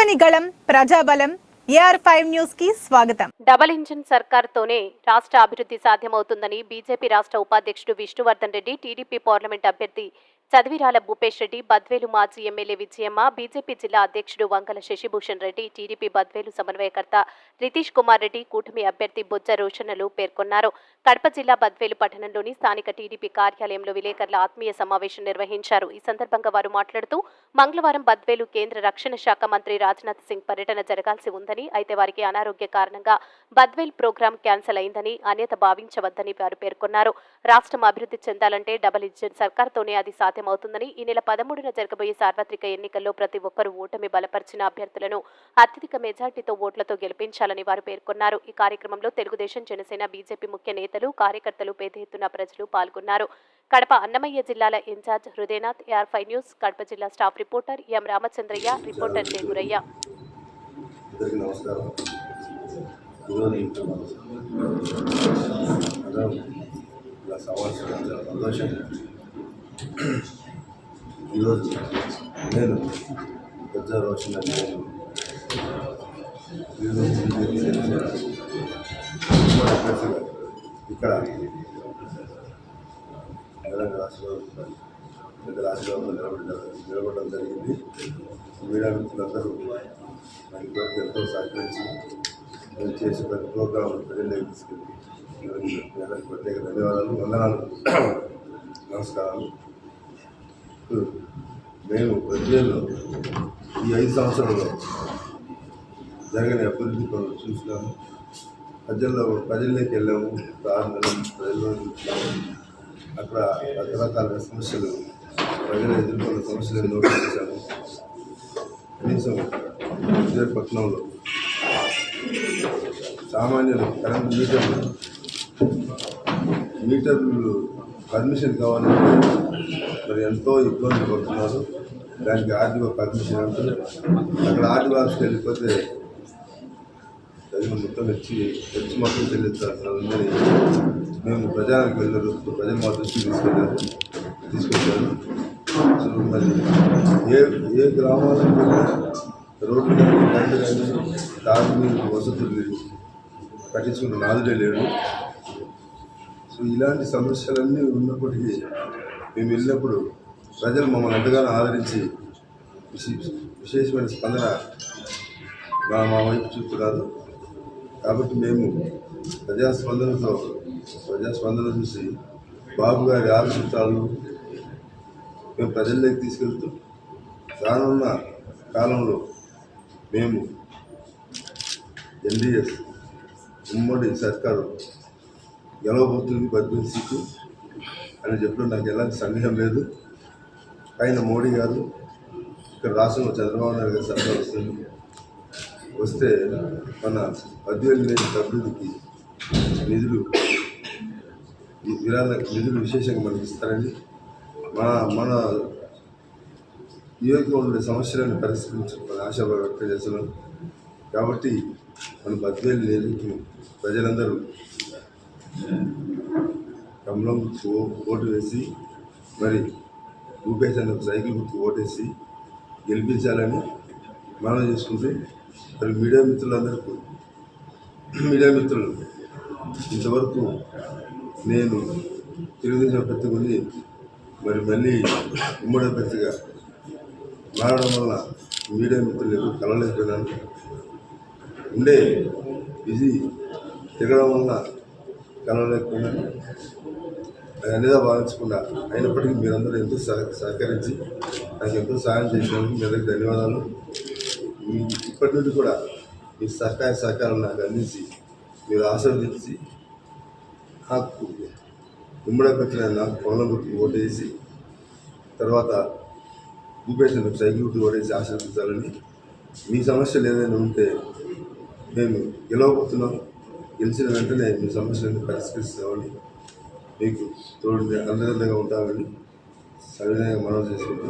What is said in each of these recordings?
ప్రజని గళం ప్రజాబలం AR5 news కి స్వాగతం. డబుల్ ఇంజిన్ సర్కార్తోనే రాష్ట్ర అభివృద్ధి సాధ్యమవుతుందని బీజేపీ రాష్ట్ర ఉపాధ్యక్షుడు విష్ణువర్ధన్ రెడ్డి, టీడీపీ పార్లమెంట్ అభ్యర్థి చదివిరాల భూపేష్ రెడ్డి, బద్వేలు మాజీ ఎమ్మెల్యే విజయమ్మ, బీజేపీ జిల్లా అధ్యక్షుడు వంగల శశిభూషణ్ రెడ్డి, టీడీపీ బద్వేలు సమన్వయకర్త రితీష్ కుమార్ రెడ్డి, కూటమి అభ్యర్థి బొజ్జ రోషన్లు పేర్కొన్నారు. కడప జిల్లా బద్వేలు పట్టణంలోని స్థానిక టీడీపీ కార్యాలయంలో విలేకరుల ఆత్మీయ సమావేశం నిర్వహించారు. ఈ సందర్భంగా వారు మాట్లాడుతూ, మంగళవారం బద్వేలు కేంద్ర రక్షణ శాఖ మంత్రి రాజ్నాథ్ సింగ్ పర్యటన జరగాల్సి ఉందని, అయితే వారికి అనారోగ్య కారణంగా బద్వేల్ ప్రోగ్రాం క్యాన్సిల్ అయిందని, అన్యత భావించవద్దని వారు పేర్కొన్నారు. రాష్ట్రం అభివృద్ధి చెందాలంటే డబుల్ ఇంజిన్ సర్కార్తోనే అది సాధ్యమవుతుందని, ఈ నెల 13న జరగబోయే సార్వత్రిక ఎన్నికల్లో ప్రతి ఒక్కరూ ఓటమి బలపరిచిన అభ్యర్థులను అత్యధిక మెజార్టీతో ఓట్లతో గెలిపించాలని వారు పేర్కొన్నారు. ఈ కార్యక్రమంలో తెలుగుదేశం, జనసేన, బీజేపీ ముఖ్య నేతలు, కార్యకర్తలు, పెద్ద ఎత్తున ప్రజలు పాల్గొన్నారు. కడప అన్నమయ్య జిల్లాల incharge Hridaynath, AR5 news Kadapa జిల్లా స్టాఫ్ రిపోర్టర్ ఎం రామచంద్రయ్య, రిపోర్టర్ జయగురయ్య. ఈరోజు నేను బొజ్జ రోషన్ ఇక్కడ రాష్ట్రంలో నిలబడడం జరిగింది. మీడియా మిత్రులందరూ నాకు ఎంతో సహకరించి నేను చేసే ప్రతి ప్రోగ్రాం ప్రజల్లోకి తీసుకెళ్ళి ప్రత్యేక ధన్యవాదాలు, వందనాలు, నమస్కారాలు. మేము ప్రజల్లో ఈ 5 సంవత్సరాల్లో జరిగిన అభివృద్ధి పనులు చూసినాము. ప్రజల్లోకి వెళ్ళాము, ప్రజల్లో చూసినాము. అక్కడ రకరకాల సమస్యలు, ప్రజలు ఎదుర్కొన్న సమస్యలను నోట్ చేశాము. కనీసం విజయపట్నంలో సామాన్యులు కరెంటు మీటర్లు పర్మిషన్ కావాలంటే మరి ఎంతో ఇబ్బంది పడుతున్నారు. దానికి ఆర్డీఓ పర్మిషన్ అంటే అక్కడ ఆర్డీఓ ఆఫీస్కి వెళ్ళిపోతే ప్రజలు మొత్తం తెచ్చి మొత్తం చెల్లించాల్సిందని మేము ప్రజానికి వెళ్ళారు. ప్రజలు మా దృష్టికి తీసుకొచ్చారు. సో మరి ఏ గ్రామాలకు వెళ్ళినా రోడ్లు కానీ కరెంటు కానీ తాగునీరు వసతులు కట్టించుకున్న నాదుడే లేడు. సో ఇలాంటి సమస్యలన్నీ ఉన్నప్పటికీ మేము వెళ్ళినప్పుడు ప్రజలు మమ్మల్ని ఎంతగానో ఆదరించి విశేషమైన స్పందన మా వైపు చూస్తున్నారు. కాబట్టి మేము ప్రజాస్పందన చూసి బాబు గారి ఆలోచించాలను మేము ప్రజల్లోకి తీసుకెళ్తూ రానున్న కాలంలో మేము NDS ఉమ్మడి సర్కారు గెలవబోతుంది 10 సీట్లు అని చెప్పడం నాకు ఎలాంటి సందేహం లేదు. ఆయన మోడీ గారు ఇక్కడ రాష్ట్రంలో చంద్రబాబు నాయుడు గారి సర్కారు వస్తే మన 10,000 నియోజక అభివృద్ధికి నిధులు విశేషంగా మనకి ఇస్తారని మన నియోజకవర్గంలో సమస్యలను పరిష్కరించుకోవాలని ఆశాభావం వ్యక్తం చేస్తున్నాం. కాబట్టి మన 10,000 నియోజక ప్రజలందరూ కమలం గుర్తు ఓటు వేసి మరి భూపేష్ అన్న సైకిల్ గుర్తు ఓటేసి గెలిపించాలని మనం చేసుకుంటే మరి మీడియా మిత్రులు ఇంతవరకు నేను తెలుగుదేశం అభ్యర్థి మరి మళ్ళీ ఉమ్మడి అభ్యర్థిగా మారడం వల్ల మీడియా మిత్రులు ఎక్కువ కలవలేకపోయినాను. ఉండే బిజీ తిరగడం వల్ల కలవలేకపోయినాను. అది అనేదా భావించకుండా అయినప్పటికీ మీరందరూ ఎంతో సహకరించి నాకు ఎంతో సహాయం చేసినందుకు మీ అందరికీ ధన్యవాదాలు. ఇప్పటి నుండి కూడా మీ సహకారం నాకు అందించి మీరు ఆశీర్వదించి నాకు ఉమ్మడి అభ్యర్థి నాకు పొలం గుర్తు ఓటేసి తర్వాత భూపేష్ సైకిల్ గుర్తు ఓటేసి ఆశీర్వదించాలని, మీ సమస్యలు ఏదైనా ఉంటే మేము గెలవబోతున్నాం, గెలిచిన వెంటనే మీ సమస్యలను పరిష్కరిస్తామని, మీకు తోడు అండదండగా ఉంటామని సవినయంగా మనం చేసుకుంటూ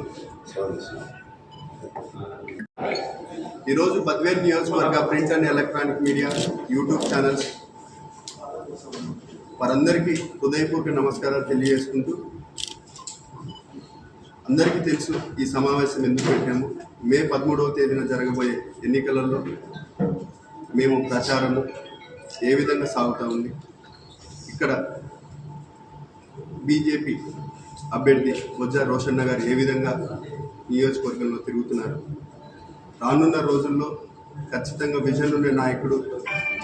స్వాగతిస్తున్నాం. ఈరోజు బద్వేల్ నియోజకవర్గ print and electronic media YouTube channels వారందరికీ హృదయపూర్వక నమస్కారాలు తెలియజేసుకుంటూ అందరికీ తెలుసు ఈ సమావేశం ఎందుకు పెట్టాము. మే 13వ తేదీన జరగబోయే ఎన్నికలలో మేము ప్రచారము ఏ విధంగా సాగుతూ ఉంది, ఇక్కడ బీజేపీ అభ్యర్థి బొజ్జా రోషన్న గారు ఏ విధంగా నియోజకవర్గంలో తిరుగుతున్నారు, రానున్న రోజుల్లో ఖచ్చితంగా విజన్ ఉండే నాయకుడు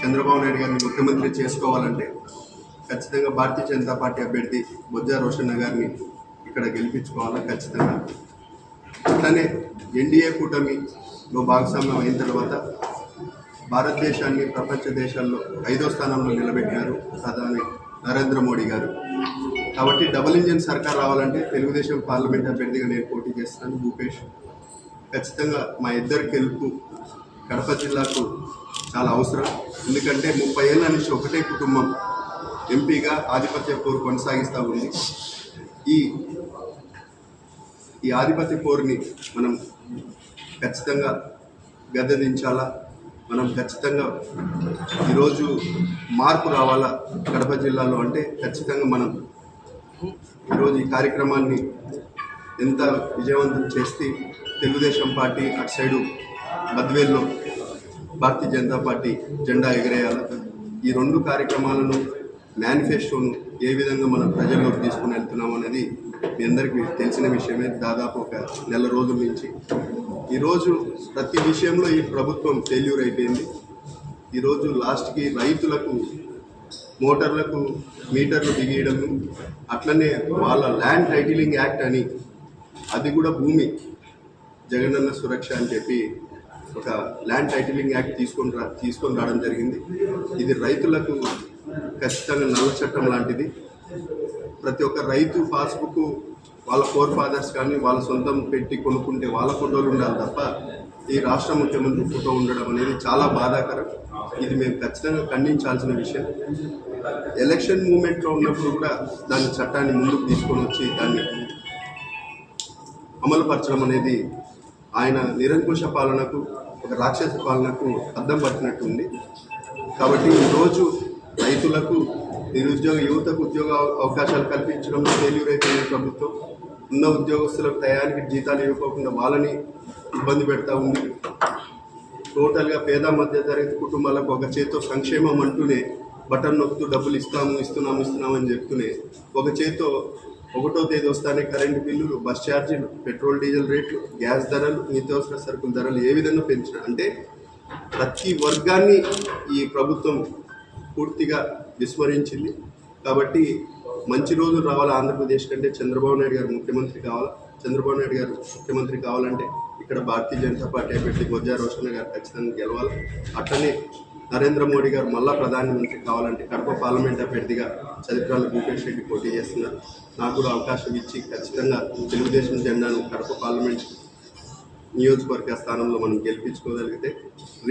చంద్రబాబు నాయుడు గారిని ముఖ్యమంత్రి చేసుకోవాలంటే ఖచ్చితంగా భారతీయ జనతా పార్టీ అభ్యర్థి బొజ్జా రోషన్న గారిని ఇక్కడ గెలిపించుకోవాలా ఖచ్చితంగా. అట్లనే ఎన్డీఏ కూటమిలో భాగస్వామ్యం అయిన తర్వాత భారతదేశాన్ని ప్రపంచ దేశాల్లో 5వ స్థానంలో నిలబెట్టారు ప్రధాని నరేంద్ర మోడీ గారు. కాబట్టి డబుల్ ఇంజిన్ సర్కార్ రావాలంటే తెలుగుదేశం పార్లమెంట్ అభ్యర్థిగా నేను పోటీ చేస్తాను భూపేష్. ఖచ్చితంగా మా ఇద్దరి గెలుపు కడప జిల్లాకు చాలా అవసరం. ఎందుకంటే 30 ఏళ్ళ నుంచి ఒకటే కుటుంబం ఎంపీగా ఆధిపత్య పోరు కొనసాగిస్తూ ఉంది. ఈ ఆధిపత్య పోరుని మనం ఖచ్చితంగా గద్దెదించాలా. మనం ఖచ్చితంగా ఈరోజు మార్పు రావాలా కడప జిల్లాలో అంటే ఖచ్చితంగా మనం ఈరోజు ఈ కార్యక్రమాన్ని ఎంత విజయవంతం చేస్తే తెలుగుదేశం పార్టీ అటు సైడు బద్వేల్లో భారతీయ జనతా పార్టీ జెండా ఎగరేయాలి. ఈ 2 కార్యక్రమాలను మేనిఫెస్టోను ఏ విధంగా మనం ప్రజల్లోకి తీసుకుని వెళ్తున్నాం అనేది మీ అందరికీ తెలిసిన విషయమే. దాదాపు ఒక నెల రోజుల నుంచి ఈరోజు ప్రతి విషయంలో ఈ ప్రభుత్వం ఫెయిల్యూర్ అయిపోయింది. ఈరోజు లాస్ట్కి రైతులకు మోటార్లకు మీటర్లు బిగియడం, అట్లనే వాళ్ళ ల్యాండ్ టైటిలింగ్ యాక్ట్ అని అది కూడా భూమి జగనన్న సురక్ష అని చెప్పి ఒక ల్యాండ్ టైటిలింగ్ యాక్ట్ తీసుకొని రావడం జరిగింది. ఇది రైతులకు ఖచ్చితంగా నల్ల చట్టం లాంటిది. ప్రతి ఒక్క రైతు పాస్బుక్ వాళ్ళ ఫోర్ ఫాదర్స్ కానీ వాళ్ళ సొంతం పెట్టి కొనుక్కుంటే వాళ్ళ ఫోటోలు ఉండాలి తప్ప ఈ రాష్ట్ర ముఖ్యమంత్రి ఫోటో ఉండడం అనేది చాలా బాధాకరం. ఇది మేము ఖచ్చితంగా ఖండించాల్సిన విషయం. ఎలక్షన్ మూమెంట్లో ఉన్నప్పుడు కూడా దాని చట్టాన్ని ముందుకు తీసుకొని వచ్చి దాన్ని అమలుపరచడం అనేది ఆయన నిరంకుశ పాలనకు, ఒక రాక్షస పాలనకు అద్దం పట్టినట్టుంది. కాబట్టి ఈరోజు రైతులకు, నిరుద్యోగ యువతకు ఉద్యోగ అవకాశాలు కల్పించడంలో ఫెయిల్యూర్ అయిపోయింది ప్రభుత్వం. ఉన్న ఉద్యోగస్తులకు టయానికి జీతాలు ఇవ్వకుండా వాళ్ళని ఇబ్బంది పెడతా ఉంది. టోటల్గా పేద మధ్య తరగతి కుటుంబాలకు ఒక చేతితో సంక్షేమం అంటూనే బటన్ నొక్కుతూ డబ్బులు ఇస్తున్నామని చెప్తూనే ఒక చేతితో 1వ తేదీ వస్తానే కరెంటు బిల్లులు, బస్ ఛార్జీలు, పెట్రోల్ డీజిల్ రేట్లు, గ్యాస్ ధరలు, నిత్యావసర సరుకుల ధరలు ఏ విధంగా పెంచిన అంటే ప్రతి వర్గాన్ని ఈ ప్రభుత్వం పూర్తిగా విస్మరించింది. కాబట్టి మంచి రోజులు రావాలి ఆంధ్రప్రదేశ్ కంటే చంద్రబాబు నాయుడు గారు ముఖ్యమంత్రి కావాలా. చంద్రబాబు నాయుడు గారు ముఖ్యమంత్రి కావాలంటే ఇక్కడ భారతీయ జనతా పార్టీ అభ్యర్థి బొజ్జా రోషన్న గారు ఖచ్చితంగా గెలవాలి. అట్లనే నరేంద్ర మోడీ గారు మళ్ళా ప్రధానమంత్రి కావాలంటే కడప పార్లమెంట్ అభ్యర్థిగా చరిత్రలో భూపేష్ రెడ్డి పోటీ చేస్తున్నారు. నాకు కూడా అవకాశం ఇచ్చి ఖచ్చితంగా తెలుగుదేశం జెండాను కడప పార్లమెంట్ నియోజకవర్గ స్థానంలో మనం గెలిపించుకోగలిగితే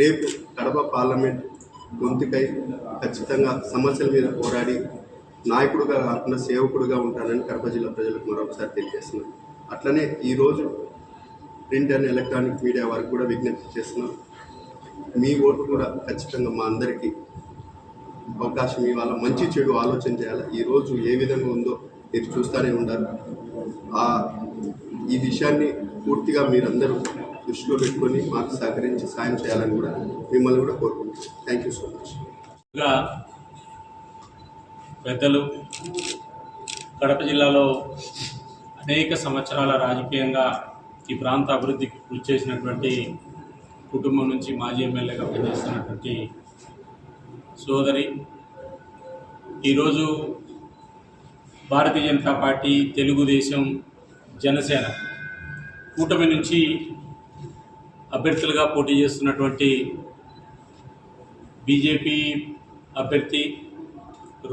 రేపు కడప పార్లమెంట్ గొంతుకై ఖచ్చితంగా సమస్యల మీద పోరాడి నాయకుడుగా కాకుండా సేవకుడుగా ఉంటానని కడప జిల్లా ప్రజలకు మరొకసారి తెలియజేస్తున్నాను. అట్లనే ఈరోజు ప్రింట్ అండ్ ఎలక్ట్రానిక్ మీడియా వారికి కూడా విజ్ఞప్తి చేస్తున్నాం. మీ ఓటు కూడా ఖచ్చితంగా మా అందరికీ అవకాశం ఇవ్వాలి. మంచి చెడు ఆలోచన చేయాలి. ఈరోజు ఏ విధంగా ఉందో మీరు చూస్తూనే ఉండాలి. ఈ విషయాన్ని పూర్తిగా మీరందరూ దృష్టిలో పెట్టుకొని మాకు సహకరించి సాయం చేయాలని కూడా మిమ్మల్ని కూడా కోరుకుంటున్నాను. Thank you so much. పెద్దలు, కడప జిల్లాలో అనేక సంవత్సరాల రాజకీయంగా ఈ ప్రాంత అభివృద్ధికి కృషి చేసినటువంటి కుటుంబం నుంచి మాజీ ఎమ్మెల్యేగా పనిచేస్తున్నటువంటి సోదరి ఈరోజు భారతీయ జనతా పార్టీ, తెలుగుదేశం, జనసేన కూటమి నుంచి అభ్యర్థులుగా పోటీ చేస్తున్నటువంటి బీజేపీ అభ్యర్థి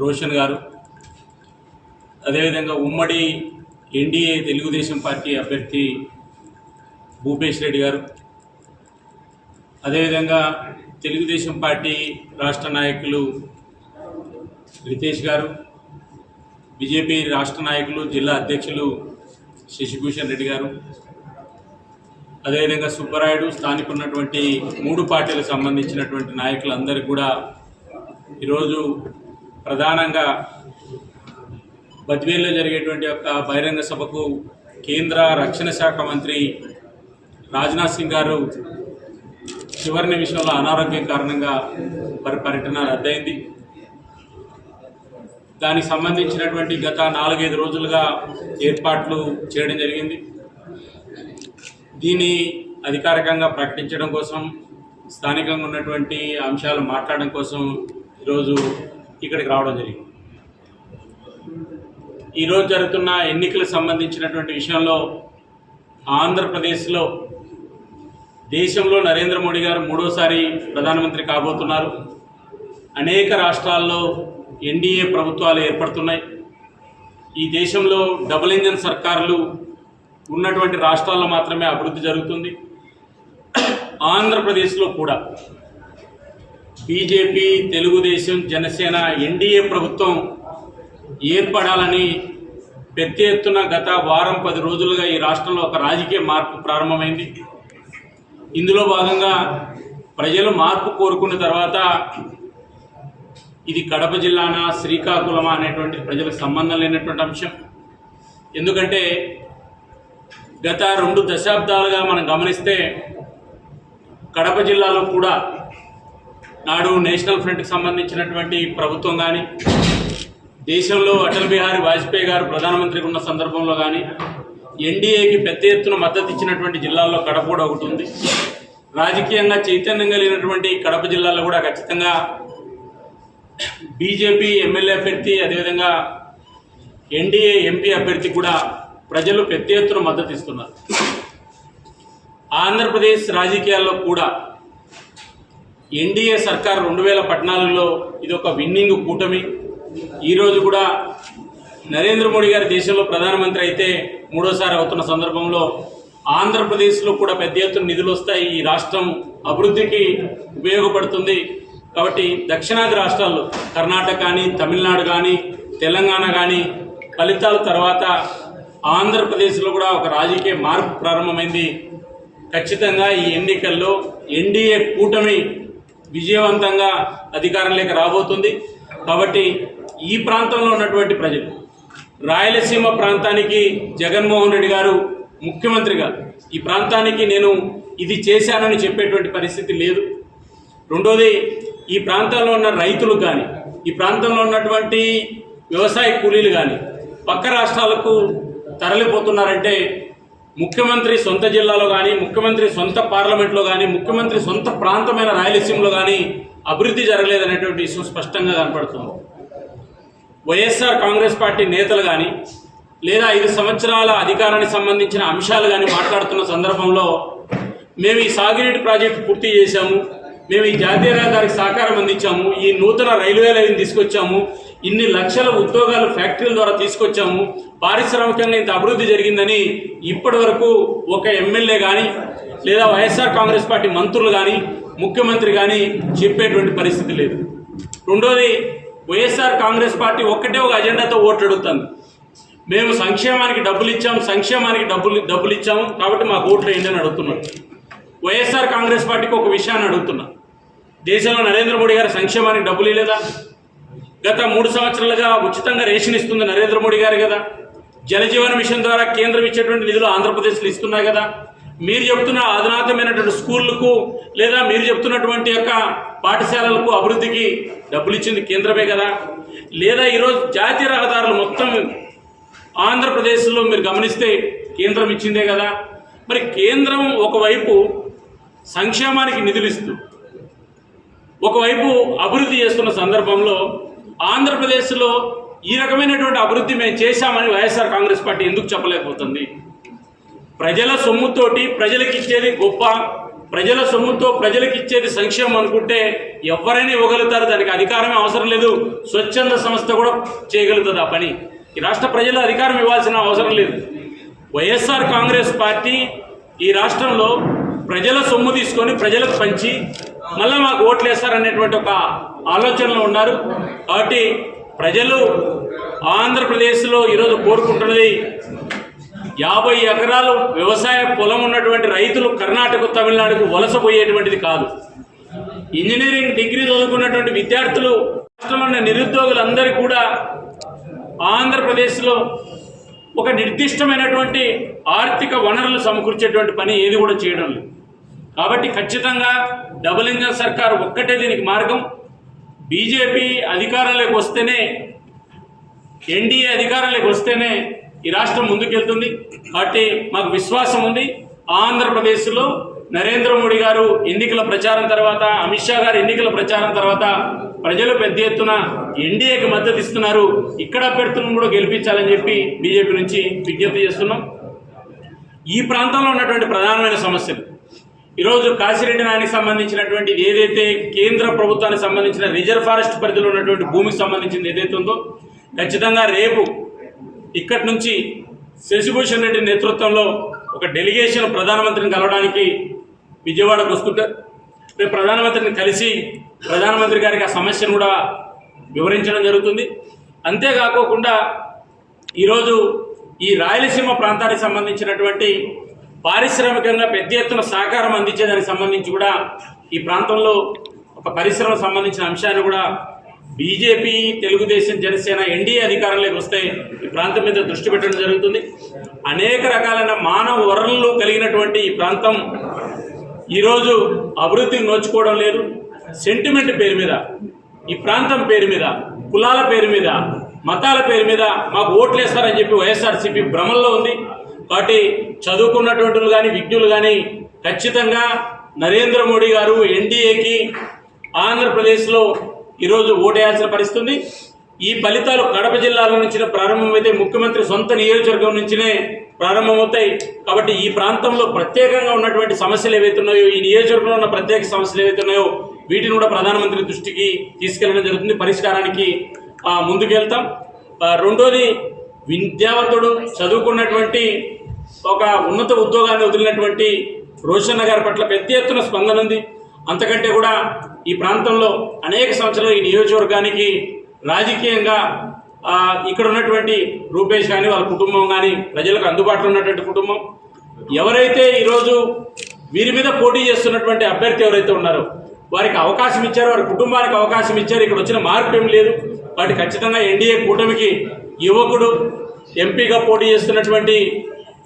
రోషన్ గారు, అదేవిధంగా ఉమ్మడి ఎన్డీఏ తెలుగుదేశం పార్టీ అభ్యర్థి భూపేష్ రెడ్డి గారు, అదేవిధంగా తెలుగుదేశం పార్టీ రాష్ట్ర నాయకులు రితేష్ గారు, బీజేపీ రాష్ట్ర నాయకులు జిల్లా అధ్యక్షులు శశిభూషణ్ రెడ్డి గారు, అదేవిధంగా సుబ్బరాయుడు, స్థానిక ఉన్నటువంటి 3 పార్టీలకు సంబంధించినటువంటి నాయకులందరికీ కూడా ఈరోజు ప్రధానంగా బద్వేల్లో జరిగేటువంటి ఒక బహిరంగ సభకు కేంద్ర రక్షణ శాఖ మంత్రి రాజ్నాథ్ సింగ్ గారు చివరి నిమిషంలో అనారోగ్యం కారణంగా వారి పర్యటన రద్దయింది. దానికి సంబంధించినటువంటి గత 4-5 రోజులుగా ఏర్పాట్లు చేయడం జరిగింది. దీన్ని అధికారికంగా ప్రకటించడం కోసం, స్థానికంగా ఉన్నటువంటి అంశాలు మాట్లాడడం కోసం ఈరోజు ఇక్కడికి రావడం జరిగింది. ఈరోజు జరుగుతున్న ఎన్నికలకు సంబంధించినటువంటి విషయంలో ఆంధ్రప్రదేశ్లో దేశంలో నరేంద్ర మోడీ గారు 3వసారి ప్రధానమంత్రి కాబోతున్నారు. అనేక రాష్ట్రాల్లో ఎన్డీఏ ప్రభుత్వాలు ఏర్పడుతున్నాయి. ఈ దేశంలో డబుల్ ఇంజన్ సర్కారులు ఉన్నటువంటి రాష్ట్రాల్లో మాత్రమే అభివృద్ధి జరుగుతుంది. ఆంధ్రప్రదేశ్లో కూడా బీజేపీ, తెలుగుదేశం, జనసేన ఎన్డీఏ ప్రభుత్వం ఏర్పడాలని పెద్ద ఎత్తున గత వారం 10 రోజులుగా ఈ రాష్ట్రంలో ఒక రాజకీయ మార్పు ప్రారంభమైంది. ఇందులో భాగంగా ప్రజలు మార్పు కోరుకున్న తర్వాత ఇది కడప జిల్లానా, శ్రీకాకుళమా అనేటువంటి ప్రజలకు సంబంధం లేనటువంటి అంశం. ఎందుకంటే గత 2 దశాబ్దాలుగా మనం గమనిస్తే కడప జిల్లాలో కూడా నాడు నేషనల్ ఫ్రంట్కి సంబంధించినటువంటి ప్రభుత్వం కానీ, దేశంలో అటల్ బిహారీ వాజ్పేయి గారు ప్రధానమంత్రిగా ఉన్న సందర్భంలో కానీ ఎన్డీఏకి పెద్ద ఎత్తున మద్దతు ఇచ్చినటువంటి జిల్లాల్లో కడప కూడా ఒకటి ఉంది. రాజకీయంగా చైతన్యం కలిగినటువంటి కడప జిల్లాలో కూడా ఖచ్చితంగా బీజేపీ ఎమ్మెల్యే అభ్యర్థి, అదేవిధంగా ఎన్డీఏ ఎంపీ అభ్యర్థి కూడా ప్రజలు పెద్ద ఎత్తున మద్దతు ఇస్తున్నారు. ఆంధ్రప్రదేశ్ రాజకీయాల్లో కూడా ఎన్డీఏ సర్కార్ 2014లో ఇది ఒక విన్నింగ్ కూటమి. ఈరోజు కూడా నరేంద్ర మోడీ గారి దేశంలో ప్రధానమంత్రి అయితే 3వసారి అవుతున్న సందర్భంలో ఆంధ్రప్రదేశ్లో కూడా పెద్ద ఎత్తున నిధులు వస్తాయి. ఈ రాష్ట్రం అభివృద్ధికి ఉపయోగపడుతుంది. కాబట్టి దక్షిణాది రాష్ట్రాల్లో కర్ణాటక కానీ, తమిళనాడు కానీ, తెలంగాణ కానీ ఫలితాల తర్వాత ఆంధ్రప్రదేశ్లో కూడా ఒక రాజకీయ మార్పు ప్రారంభమైంది. ఖచ్చితంగా ఈ ఎన్నికల్లో ఎన్డీఏ కూటమి విజయవంతంగా అధికారంలోకి రాబోతుంది. కాబట్టి ఈ ప్రాంతంలో ఉన్నటువంటి ప్రజలు, రాయలసీమ ప్రాంతానికి జగన్మోహన్ రెడ్డి గారు ముఖ్యమంత్రిగా ఈ ప్రాంతానికి నేను ఇది చేశానని చెప్పేటువంటి పరిస్థితి లేదు. రెండోది, ఈ ప్రాంతంలో ఉన్న రైతులు కానీ, ఈ ప్రాంతంలో ఉన్నటువంటి వ్యవసాయ కూలీలు కానీ పక్క రాష్ట్రాలకు తరలిపోతున్నారంటే ముఖ్యమంత్రి సొంత జిల్లాలో కానీ, ముఖ్యమంత్రి సొంత పార్లమెంట్లో కానీ, ముఖ్యమంత్రి సొంత ప్రాంతమైన రాయలసీమలో కానీ అభివృద్ధి జరగలేదనేటువంటి విషయం స్పష్టంగా కనపడుతుంది. వైఎస్ఆర్ కాంగ్రెస్ పార్టీ నేతలు కానీ, లేదా 5 సంవత్సరాల అధికారానికి సంబంధించిన అంశాలు కానీ మాట్లాడుతున్న సందర్భంలో మేము ఈ సాగునీటి ప్రాజెక్టు పూర్తి చేశాము, మేము ఈ జాతీయ రహదారికి సహకారం అందించాము, ఈ నూతన రైల్వే లైన్ తీసుకొచ్చాము, ఇన్ని లక్షల ఉద్యోగాలు ఫ్యాక్టరీల ద్వారా తీసుకొచ్చాము, పారిశ్రామికంగా ఇంత అభివృద్ధి జరిగిందని ఇప్పటి వరకు ఒక ఎమ్మెల్యే కానీ, లేదా వైఎస్ఆర్ కాంగ్రెస్ పార్టీ మంత్రులు కానీ, ముఖ్యమంత్రి కానీ చెప్పేటువంటి పరిస్థితి లేదు. రెండోది, వైఎస్ఆర్ కాంగ్రెస్ పార్టీ ఒక్కటే ఒక అజెండాతో ఓట్లు అడుగుతుంది. మేము సంక్షేమానికి డబ్బులు ఇచ్చాము, సంక్షేమానికి డబ్బులు ఇచ్చాము కాబట్టి మాకు ఓట్లు వేయండి అని అడుగుతున్నాడు. వైఎస్ఆర్ కాంగ్రెస్ పార్టీకి ఒక విషయాన్ని అడుగుతున్నా, దేశంలో నరేంద్ర మోడీ గారు సంక్షేమానికి డబ్బులు ఇవ్వలేదా? గత 3 సంవత్సరాలుగా ఉచితంగా రేషన్ ఇస్తుంది నరేంద్ర మోడీ గారు కదా. జలజీవన్ మిషన్ ద్వారా కేంద్రం ఇచ్చేటువంటి నిధులు ఆంధ్రప్రదేశ్లో ఇస్తున్నాయి కదా. మీరు చెప్తున్న అధునాతమైనటువంటి స్కూళ్లకు, లేదా మీరు చెప్తున్నటువంటి యొక్క పాఠశాలలకు అభివృద్ధికి డబ్బులు ఇచ్చింది కేంద్రమే కదా. లేదా ఈరోజు జాతీయ రహదారులు మొత్తం ఆంధ్రప్రదేశ్లో మీరు గమనిస్తే కేంద్రం ఇచ్చిందే కదా. మరి కేంద్రం ఒకవైపు సంక్షేమానికి నిధులు ఇస్తూ, ఒకవైపు అభివృద్ధి చేస్తున్న సందర్భంలో ఆంధ్రప్రదేశ్లో ఈ రకమైనటువంటి అభివృద్ధి మేము చేశామని వైఎస్ఆర్ కాంగ్రెస్ పార్టీ ఎందుకు చెప్పలేకపోతుంది? ప్రజల సొమ్ముతోటి ప్రజలకు ఇచ్చేది గొప్ప, ప్రజల సొమ్ముతో ప్రజలకు ఇచ్చేది సంక్షేమం అనుకుంటే ఎవరైనా ఇవ్వగలుగుతారు. దానికి అధికారమే అవసరం లేదు. స్వచ్ఛంద సంస్థ కూడా చేయగలుగుతుంది ఆ పని. ఈ రాష్ట్ర ప్రజలు అధికారం ఇవ్వాల్సిన అవసరం లేదు. వైఎస్ఆర్ కాంగ్రెస్ పార్టీ ఈ రాష్ట్రంలో ప్రజల సొమ్ము తీసుకొని ప్రజలకు పంచి మళ్ళీ మాకు ఓట్లు వేస్తారనేటువంటి ఒక ఆలోచనలో ఉన్నారు. కాబట్టి ప్రజలు ఆంధ్రప్రదేశ్లో ఈరోజు కోరుకుంటున్నది 50 ఎకరాలు వ్యవసాయ పొలం ఉన్నటువంటి రైతులు కర్ణాటక, తమిళనాడుకు వలసపోయేటువంటిది కాదు. ఇంజనీరింగ్ డిగ్రీ చదువుకున్నటువంటి విద్యార్థులు, రాష్ట్రంలో ఉన్న నిరుద్యోగులందరూ కూడా ఆంధ్రప్రదేశ్లో ఒక నిర్దిష్టమైనటువంటి ఆర్థిక వనరులు సమకూర్చేటువంటి పని ఏది కూడా చేయడం లేదు. కాబట్టి ఖచ్చితంగా డబుల్ ఇంజన్ సర్కార్ ఒక్కటే దీనికి మార్గం. బీజేపీ అధికారంలోకి వస్తేనే, ఎన్డీఏ అధికారంలోకి వస్తేనే ఈ రాష్ట్రం ముందుకెళ్తుంది. కాబట్టి మాకు విశ్వాసం ఉంది. ఆంధ్రప్రదేశ్లో నరేంద్ర మోడీ గారు ఎన్నికల ప్రచారం తర్వాత, అమిత్ షా గారు ఎన్నికల ప్రచారం తర్వాత ప్రజలు పెద్ద ఎత్తున ఎన్డీఏకి మద్దతు ఇస్తున్నారు. ఇక్కడ అభ్యర్థులను కూడా గెలిపించాలని చెప్పి బీజేపీ నుంచి విజ్ఞప్తి చేస్తున్నాం. ఈ ప్రాంతంలో ఉన్నటువంటి ప్రధానమైన సమస్యలు ఈరోజు కాశిరెడ్డి నాయనికి సంబంధించినటువంటి ఏదైతే కేంద్ర ప్రభుత్వానికి సంబంధించిన రిజర్వ్ ఫారెస్ట్ పరిధిలో ఉన్నటువంటి భూమికి సంబంధించింది ఏదైతే ఉందో, ఖచ్చితంగా రేపు ఇక్కడి నుంచి శశిభూషణ్ రెడ్డి నేతృత్వంలో ఒక డెలిగేషన్ ప్రధానమంత్రిని కలవడానికి విజయవాడకు వస్తుంటారు. రేపు ప్రధానమంత్రిని కలిసి ప్రధానమంత్రి గారికి ఆ సమస్యను కూడా వివరించడం జరుగుతుంది. అంతేకాకోకుండా ఈరోజు ఈ రాయలసీమ ప్రాంతానికి సంబంధించినటువంటి పారిశ్రామికంగా పెద్ద ఎత్తున సహకారం అందించేదానికి సంబంధించి కూడా ఈ ప్రాంతంలో ఒక పరిశ్రమ సంబంధించిన అంశాన్ని కూడా బీజేపీ, తెలుగుదేశం, జనసేన, ఎన్డీఏ అధికారంలోకి వస్తే ఈ ప్రాంతం మీద దృష్టి పెట్టడం జరుగుతుంది. అనేక రకాలైన మానవ వనరులు కలిగినటువంటి ఈ ప్రాంతం ఈరోజు అభివృద్ధికి నోచుకోవడం లేదు. సెంటిమెంట్ పేరు మీద, ఈ ప్రాంతం పేరు మీద, కులాల పేరు మీద, మతాల పేరు మీద మాకు ఓట్లు వేస్తారని చెప్పి వైఎస్ఆర్సీపీ భ్రమల్లో ఉంది. కాబట్టి చదువుకున్నటువంటి వాళ్ళు కానీ, విజ్ఞులు కానీ ఖచ్చితంగా నరేంద్ర మోడీ గారు ఎన్డీఏకి ఆంధ్రప్రదేశ్లో ఈరోజు ఓటేయాల్సిన పరిస్థితుంది. ఈ ఫలితాలు కడప జిల్లాల నుంచి ప్రారంభమైతే ముఖ్యమంత్రి సొంత నియోజకవర్గం నుంచినే ప్రారంభమవుతాయి. కాబట్టి ఈ ప్రాంతంలో ప్రత్యేకంగా ఉన్నటువంటి సమస్యలు ఏవైతే ఉన్నాయో, ఈ నియోజకవర్గంలో ఉన్న ప్రత్యేక సమస్యలు ఏవైతే ఉన్నాయో వీటిని కూడా ప్రధానమంత్రి దృష్టికి తీసుకెళ్లడం జరుగుతుంది. పరిష్కారానికి ముందుకెళ్తాం. రెండోది, విద్యావంతుడు, చదువుకున్నటువంటి, ఒక ఉన్నత ఉద్యోగాన్ని వదిలినటువంటి రోషన్న గారి పట్ల పెద్ద ఎత్తున స్పందన ఉంది. అంతకంటే కూడా ఈ ప్రాంతంలో అనేక సంవత్సరాలు ఈ నియోజకవర్గానికి రాజకీయంగా ఇక్కడ ఉన్నటువంటి రూపేష్ కానీ, వాళ్ళ కుటుంబం కానీ ప్రజలకు అందుబాటులో ఉన్నటువంటి కుటుంబం. ఎవరైతే ఈరోజు వీరి మీద పోటీ చేస్తున్నటువంటి అభ్యర్థి ఎవరైతే ఉన్నారో వారికి అవకాశం ఇచ్చారు, వారి కుటుంబానికి అవకాశం ఇచ్చారు. ఇక్కడ వచ్చిన మార్పు ఏం లేదు. వాటి ఖచ్చితంగా ఎన్డీఏ కూటమికి యువకుడు, ఎంపీగా పోటీ చేస్తున్నటువంటి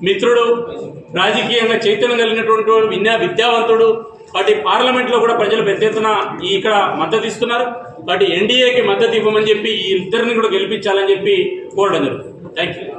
మిత్రుడు, రాజకీయంగా చైతన్యం కలిగినటువంటి విద్యావంతుడు, వాటి పార్లమెంట్లో కూడా ప్రజలు పెద్ద ఎత్తున ఇక్కడ మద్దతు ఇస్తున్నారు. వాటి ఎన్డీఏకి మద్దతు ఇవ్వమని చెప్పి ఈ ఇద్దరిని కూడా గెలిపించాలని చెప్పి కోరడం జరుగుతుంది. Thank you.